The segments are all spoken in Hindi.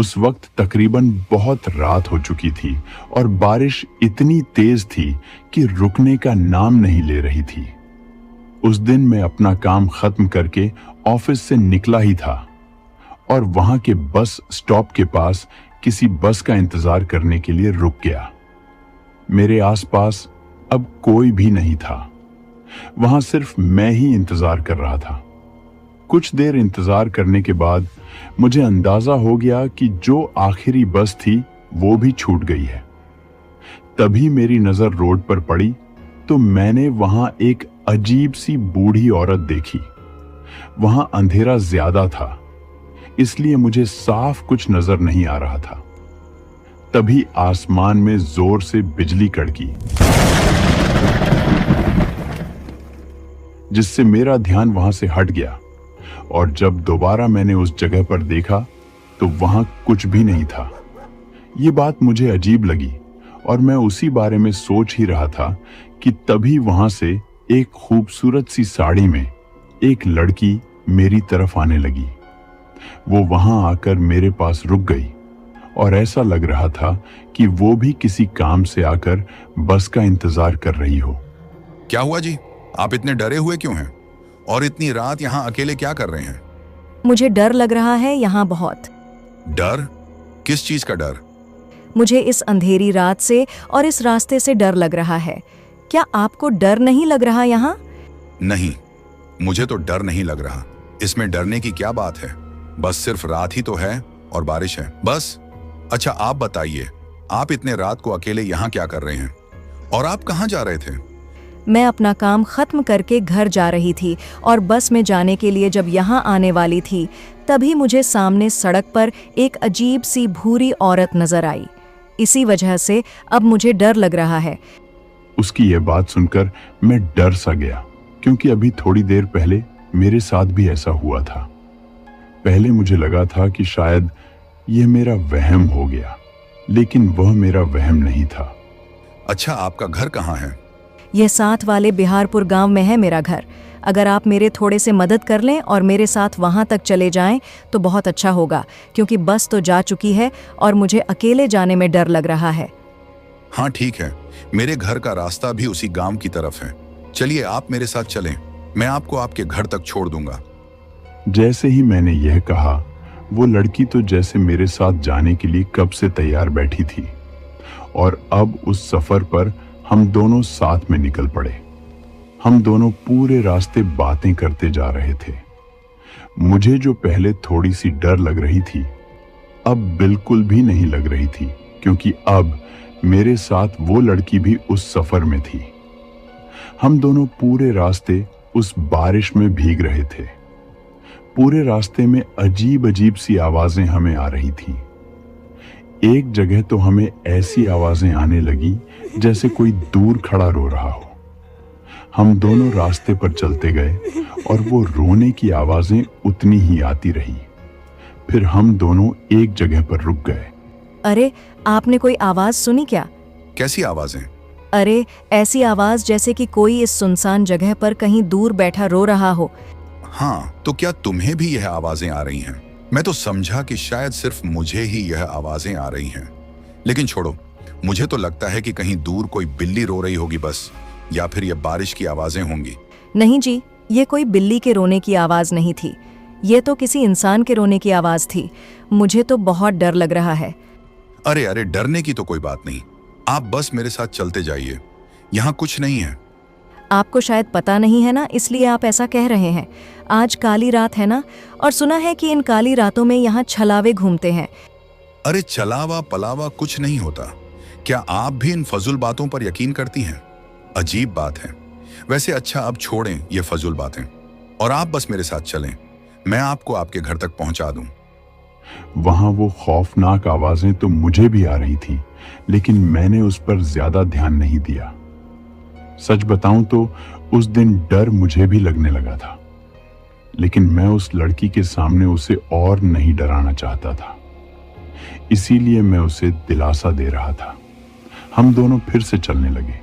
उस वक्त तकरीबन बहुत रात हो चुकी थी और बारिश इतनी तेज थी कि रुकने का नाम नहीं ले रही थी। उस दिन मैं अपना काम खत्म करके ऑफिस से निकला ही था और वहां के बस स्टॉप के पास किसी बस का इंतजार करने के लिए रुक गया। मेरे आसपास अब कोई भी नहीं था। वहां सिर्फ मैं ही इंतजार कर रहा था। कुछ देर इंतजार करने के बाद मुझे अंदाजा हो गया कि जो आखिरी बस थी वो भी छूट गई है। तभी मेरी नजर रोड पर पड़ी तो मैंने वहां एक अजीब सी बूढ़ी औरत देखी। वहां अंधेरा ज्यादा था, इसलिए मुझे साफ कुछ नजर नहीं आ रहा था। तभी आसमान में जोर से बिजली कड़की, जिससे मेरा ध्यान वहां से हट गया और जब दोबारा मैंने उस जगह पर देखा तो वहां कुछ भी नहीं था। ये बात मुझे अजीब लगी और मैं उसी बारे में सोच ही रहा था कि तभी वहां से एक खूबसूरत सी साड़ी में एक लड़की मेरी तरफ आने लगी। वो वहां आकर मेरे पास रुक गई और ऐसा लग रहा था कि वो भी किसी काम से आकर बस का इंतजार कर रही हो। क्या हुआ जी? आप इतने डरे हुए क्यों हैं? और इतनी रात यहाँ अकेले क्या कर रहे हैं? मुझे डर लग रहा है यहाँ बहुत। डर? किस चीज का डर? मुझे इस अंधेरी रात से और इस रास्ते से डर लग रहा है। क्या आपको डर नहीं लग रहा यहाँ? नहीं, मुझे तो डर नहीं लग रहा। इसमें डरने की क्या बात है? बस सिर्फ रात ही तो है और बारिश है, बस। अच्छा आप बताइए, आप इतने रात को अकेले यहाँ क्या कर रहे हैं? और आप कहाँ जा रहे थे? मैं अपना काम खत्म करके घर जा रही थी और बस में जाने के लिए जब यहाँ आने वाली थी तभी मुझे सामने सड़क पर एक अजीब सी भूरी औरत नजर आई। इसी वजह से अब मुझे डर लग रहा है। उसकी यह बात सुनकर मैं डर सा गया, क्योंकि अभी थोड़ी देर पहले मेरे साथ भी ऐसा हुआ था। पहले मुझे लगा था कि शायद यह मेरा वहम हो गया, लेकिन वह मेरा वहम नहीं था। अच्छा आपका घर कहाँ है? यह साथ वाले बिहारपुर गांव में है मेरा घर। अगर आप मेरे थोड़े से मदद कर लें और मेरे साथ वहां तक चले जाएं तो बहुत अच्छा होगा, क्योंकि बस तो जा चुकी है और मुझे अकेले जाने में डर लग रहा है। हाँ ठीक है, मेरे घर का रास्ता भी उसी गांव की तरफ है। चलिए आप मेरे साथ चलें, मैं आपको आपके घर तक छोड़ दूंगा। जैसे ही मैंने यह कहा, वो लड़की तो जैसे मेरे साथ जाने के लिए कब से तैयार बैठी थी और अब उस सफर पर हम दोनों साथ में निकल पड़े। हम दोनों पूरे रास्ते बातें करते जा रहे थे। मुझे जो पहले थोड़ी सी डर लग रही थी, अब बिल्कुल भी नहीं लग रही थी, क्योंकि अब मेरे साथ वो लड़की भी उस सफर में थी। हम दोनों पूरे रास्ते उस बारिश में भीग रहे थे। पूरे रास्ते में अजीब अजीब सी आवाजें हमें आ रही थी। एक जगह तो हमें ऐसी आवाजें आने लगी जैसे कोई दूर खड़ा रो रहा हो। हम दोनों रास्ते पर चलते गए और वो रोने की आवाजें उतनी ही आती रही। फिर हम दोनों एक जगह पर रुक गए। अरे आपने कोई आवाज सुनी क्या? कैसी आवाजें? अरे ऐसी आवाज जैसे कि कोई इस सुनसान जगह पर कहीं दूर बैठा रो रहा हो। हाँ, तो क्या तुम्हें भी यह आवाजें आ रही हैं? मैं तो समझा कि शायद सिर्फ मुझे ही यह आवाजें आ रही हैं, लेकिन छोड़ो, मुझे तो लगता है कि कहीं दूर कोई बिल्ली रो रही होगी बस, या फिर यह बारिश की आवाजें होंगी। नहीं जी, ये कोई बिल्ली के रोने की आवाज नहीं थी। ये तो किसी इंसान के रोने की आवाज थी। मुझे तो बहुत डर लग रहा है। अरे अरे, डरने की तो कोई बात नहीं, आप बस मेरे साथ चलते जाइए, यहाँ कुछ नहीं है। आपको शायद पता नहीं है ना, इसलिए आप ऐसा कह रहे हैं। आज काली रात है ना, और सुना है कि इन काली रातों में यहाँ छलावे घूमते हैं। अरे चलावा पलावा कुछ नहीं होता। क्या आप भी इन फजूल बातों पर यकीन करती हैं? अजीब बात है। वैसे अच्छा, अब छोड़ें ये फजूल बातें और आप बस मेरे साथ चलें, मैं आपको आपके घर तक पहुंचा दूं। वहां वो खौफनाक आवाजें तो मुझे भी आ रही थी, लेकिन मैंने उस पर ज्यादा ध्यान नहीं दिया। सच बताऊं तो उस दिन डर मुझे भी लगने लगा था, लेकिन मैं उस लड़की के सामने उसे और नहीं डराना चाहता था। इसीलिए मैं उसे दिलासा दे रहा था। हम दोनों फिर से चलने लगे।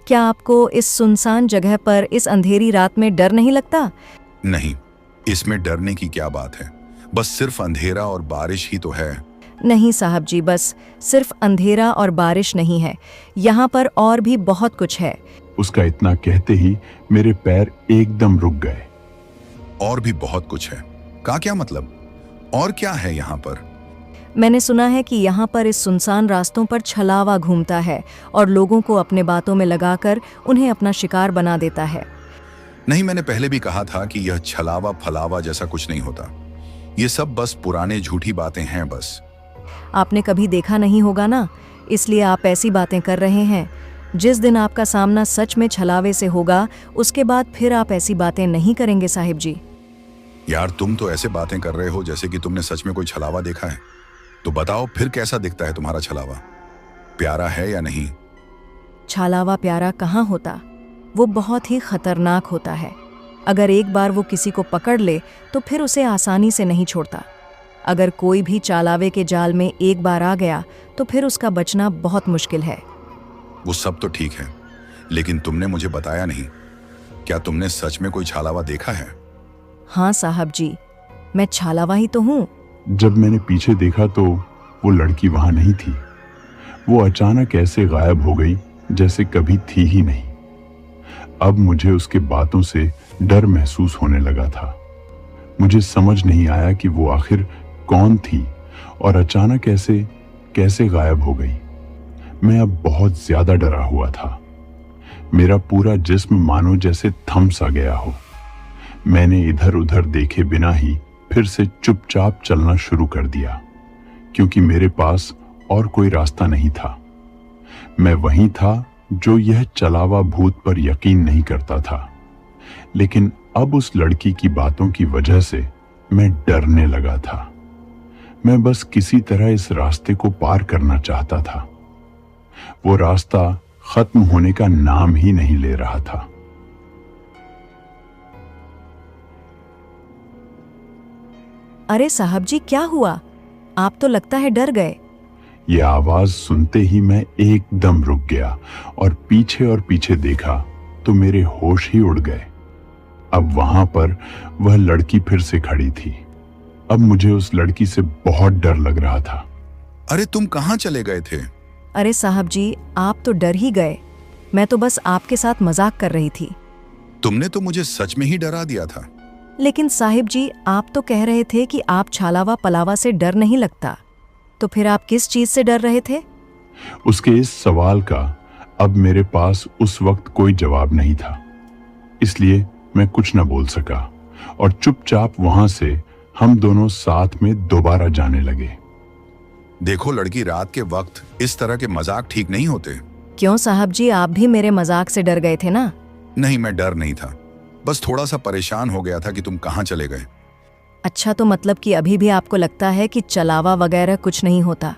क्या आपको इस सुनसान जगह पर इस अंधेरी रात में डर नहीं लगता? नहीं, इसमें डरने की क्या बात है? बस सिर्फ अंधेरा और बारिश ही तो है। नहीं साहब जी, बस सिर्फ अंधेरा और बारिश नहीं है, यहाँ पर और भी बहुत कुछ है। उसका इतना कहते ही मेरे पैर एकदम रुक गए। और भी बहुत कुछ है का क्या मतलब? और क्या है यहाँ पर? मैंने सुना है कि यहाँ पर इस सुनसान रास्तों पर छलावा घूमता है और लोगों को अपने बातों में लगाकर उन्हें अपना शिकार बना देता है। नहीं, मैंने पहले भी कहा था कि यह छलावा फलावा जैसा कुछ नहीं होता। ये सब बस पुराने झूठी बातें हैं बस। आपने कभी देखा नहीं होगा ना, इसलिए आप ऐसी बातें कर रहे हैं। जिस दिन आपका सामना सच में छलावे से होगा, उसके बाद फिर आप ऐसी बातें नहीं करेंगे साहिब जी। यार, तुम तो ऐसे बातें कर रहे हो जैसे कि तुमने सच में कोई छलावा देखा है। तो बताओ फिर कैसा दिखता है तुम्हारा छलावा? प्यारा है या नहीं? छलावा प्यारा कहाँ होता, वो बहुत ही खतरनाक होता है। अगर एक बार वो किसी को पकड़ ले तो फिर उसे आसानी से नहीं छोड़ता। अगर कोई भी चालावे के जाल में एक बार आ गया तो फिर उसका बचना बहुत मुश्किल है। वो सब तो ठीक है, लेकिन तुमने मुझे बताया नहीं। क्या तुमने सच में कोई छलावा देखा है? हाँ साहब जी, मैं छलावा ही तो हूँ। जब मैंने पीछे देखा तो वो लड़की वहां नहीं थी। वो अचानक ऐसे गायब हो गई जैसे कभी थी ही नहीं। अब मुझे उसके बातों से डर महसूस होने लगा था। मुझे समझ नहीं आया कि वो आखिर कौन थी और अचानक ऐसे कैसे गायब हो गई। मैं अब बहुत ज्यादा डरा हुआ था। मेरा पूरा जिस्म मानो जैसे थम सा गया हो। मैंने इधर उधर देखे बिना ही फिर से चुपचाप चलना शुरू कर दिया, क्योंकि मेरे पास और कोई रास्ता नहीं था। मैं वही था जो यह चलावा भूत पर यकीन नहीं करता था, लेकिन अब उस लड़की की बातों की वजह से मैं डरने लगा था। मैं बस किसी तरह इस रास्ते को पार करना चाहता था। वो रास्ता खत्म होने का नाम ही नहीं ले रहा था। अरे साहब जी, क्या हुआ? आप तो लगता है डर गए। यह आवाज सुनते ही मैं एकदम रुक गया और पीछे देखा तो मेरे होश ही उड़ गए। अब वहां पर वह लड़की फिर से खड़ी थी। अब मुझे उस लड़की से बहुत डर लग रहा था। अरे तुम कहाँ चले गए थे? अरे साहब जी, आप तो डर ही गए। मैं तो बस आपके साथ मजाक कर रही थी। तुमने तो मुझे सच में ही डरा दिया था। लेकिन साहिब जी, आप तो कह रहे थे कि आप छालावा पलावा से डर नहीं लगता, तो फिर आप किस चीज से डर रहे थे? उसके इस सवाल का अब मेरे पास उस वक्त कोई जवाब नहीं था, इसलिए मैं कुछ न बोल सका और चुपचाप वहां से हम दोनों साथ में दोबारा जाने लगे। देखो लड़की, रात के वक्त इस तरह के मजाक ठीक नहीं होते। क्यों साहब जी, आप भी मेरे मजाक से डर गए थे ना? नहीं, मैं डर नहीं था, बस थोड़ा सा परेशान हो गया था कि तुम कहाँ चले गए। अच्छा, तो मतलब कि अभी भी आपको लगता है कि चलावा वगैरह कुछ नहीं होता?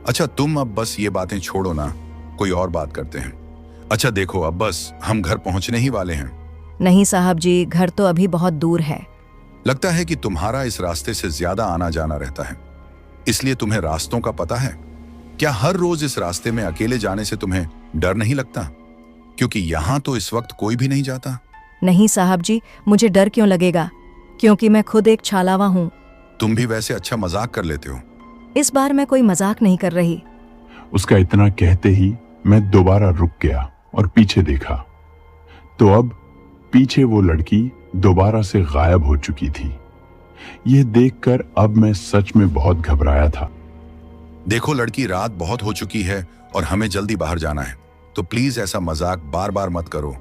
अच्छा, तुम अब बस ये बातें छोड़ो ना, कोई और बात करते हैं। अच्छा देखो, अब बस हम घर पहुंचने ही वाले हैं। नहीं साहब जी, घर तो अभी बहुत दूर है। लगता है कि तुम्हारा इस रास्ते से ज्यादा आना जाना रहता है, इसलिए तुम्हें रास्तों का पता है। क्या हर रोज इस रास्ते में अकेले जाने से तुम्हें डर नहीं लगता? क्योंकि यहाँ तो इस वक्त कोई भी नहीं जाता। नहीं साहब जी, मुझे डर क्यों लगेगा, क्योंकि मैं खुद एक छालावा हूँ। तुम भी वैसे अच्छा मजाक कर लेते हो। इस बार मैं कोई मजाक नहीं कर रही। उसका इतना कहते ही मैं दोबारा रुक गया और पीछे देखा, तो अब पीछे वो लड़की दोबारा से गायब हो चुकी थी। यह देखकर अब मैं सच में बहुत घबराया था। देखो लड़की, रात बहुत हो चुकी है और हमें जल्दी बाहर जाना है, तो प्लीज ऐसा मजाक बार बार मत करो।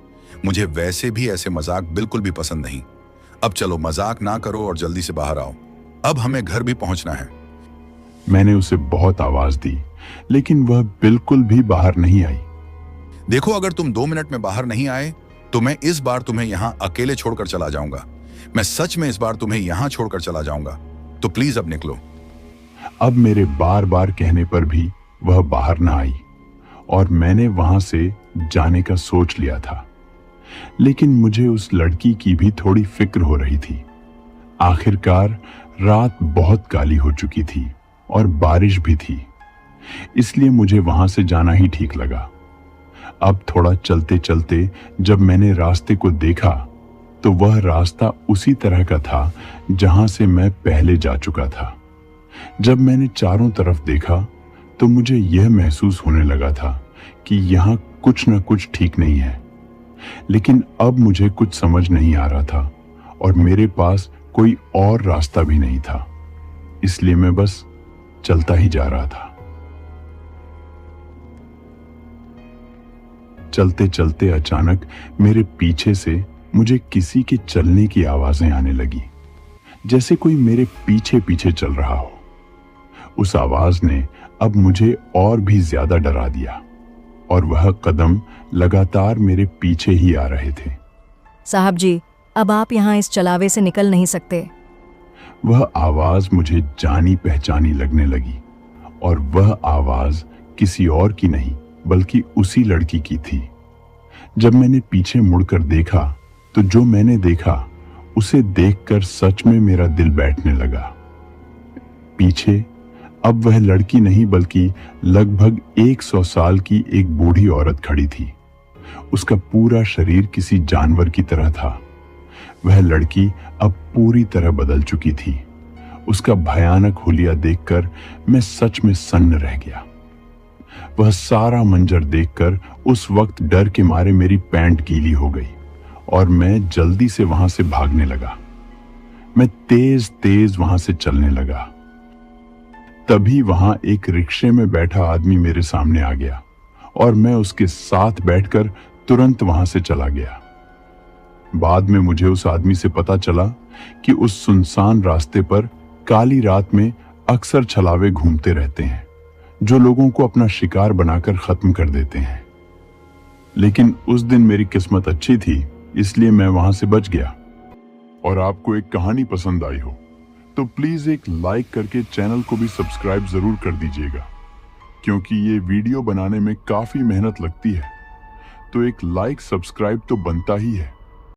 मुझे वैसे भी ऐसे मजाक बिल्कुल भी पसंद नहीं। अब चलो, मजाक ना करो और जल्दी से बाहर आओ। अब हमें घर भी पहुंचना है। मैंने उसे बहुत आवाज दी, लेकिन वह बिल्कुल भी बाहर नहीं आई। देखो, अगर तुम 2 मिनट में बाहर नहीं आए तो मैं इस बार तुम्हें यहाँ अकेले छोड़कर चला जाऊंगा। मैं सच में इस बार तुम्हें यहाँ छोड़कर चला जाऊंगा, तो प्लीज अब निकलो। अब मेरे बार बार कहने पर भी वह बाहर ना आई और मैंने वहां से जाने का सोच लिया था, लेकिन मुझे उस लड़की की भी थोड़ी फिक्र हो रही थी। आखिरकार रात बहुत काली हो चुकी थी और बारिश भी थी, इसलिए मुझे वहां से जाना ही ठीक लगा। अब थोड़ा चलते चलते जब मैंने रास्ते को देखा तो वह रास्ता उसी तरह का था जहां से मैं पहले जा चुका था। जब मैंने चारों तरफ देखा तो मुझे यह महसूस होने लगा था कि यहाँ कुछ न कुछ ठीक नहीं है, लेकिन अब मुझे कुछ समझ नहीं आ रहा था और मेरे पास कोई और रास्ता भी नहीं था, इसलिए मैं बस चलता ही जा रहा था। चलते चलते अचानक मेरे पीछे से मुझे किसी के चलने की आवाजें आने लगी, जैसे कोई मेरे पीछे पीछे चल रहा हो। उस आवाज ने अब मुझे और भी ज्यादा डरा दिया और वह कदम लगातार मेरे पीछे ही आ रहे थे। साहब जी, अब आप यहाँ इस चलावे से निकल नहीं सकते। वह आवाज मुझे जानी पहचानी लगने लगी और वह आवाज किसी और की नहीं बल्कि उसी लड़की की थी। जब मैंने पीछे मुड़कर देखा तो जो मैंने देखा उसे देखकर सच में मेरा दिल बैठने लगा। पीछे अब वह लड़की नहीं बल्कि लगभग 100 साल की एक बूढ़ी औरत खड़ी थी। उसका पूरा शरीर किसी जानवर की तरह था। वह लड़की अब पूरी तरह बदल चुकी थी। उसका भयानक हुलिया देखकर मैं सच में सन्न रह गया। वह सारा मंजर देखकर उस वक्त डर के मारे मेरी पैंट गीली हो गई और मैं जल्दी से वहां से भागने लगा। मैं तेज तेज वहां से चलने लगा। तभी वहां एक रिक्शे में बैठा आदमी मेरे सामने आ गया और मैं उसके साथ बैठकर तुरंत वहां से चला गया। बाद में मुझे उस आदमी से पता चला कि उस सुनसान रास्ते पर काली रात में अक्सर छलावे घूमते रहते हैं जो लोगों को अपना शिकार बनाकर खत्म कर देते हैं। लेकिन उस दिन मेरी किस्मत अच्छी थी, इसलिए मैं वहां से बच गया। और आपको एक कहानी पसंद आई हो तो प्लीज एक लाइक करके चैनल को भी सब्सक्राइब जरूर कर दीजिएगा, क्योंकि ये वीडियो बनाने में काफी मेहनत लगती है, तो एक लाइक सब्सक्राइब तो बनता ही है।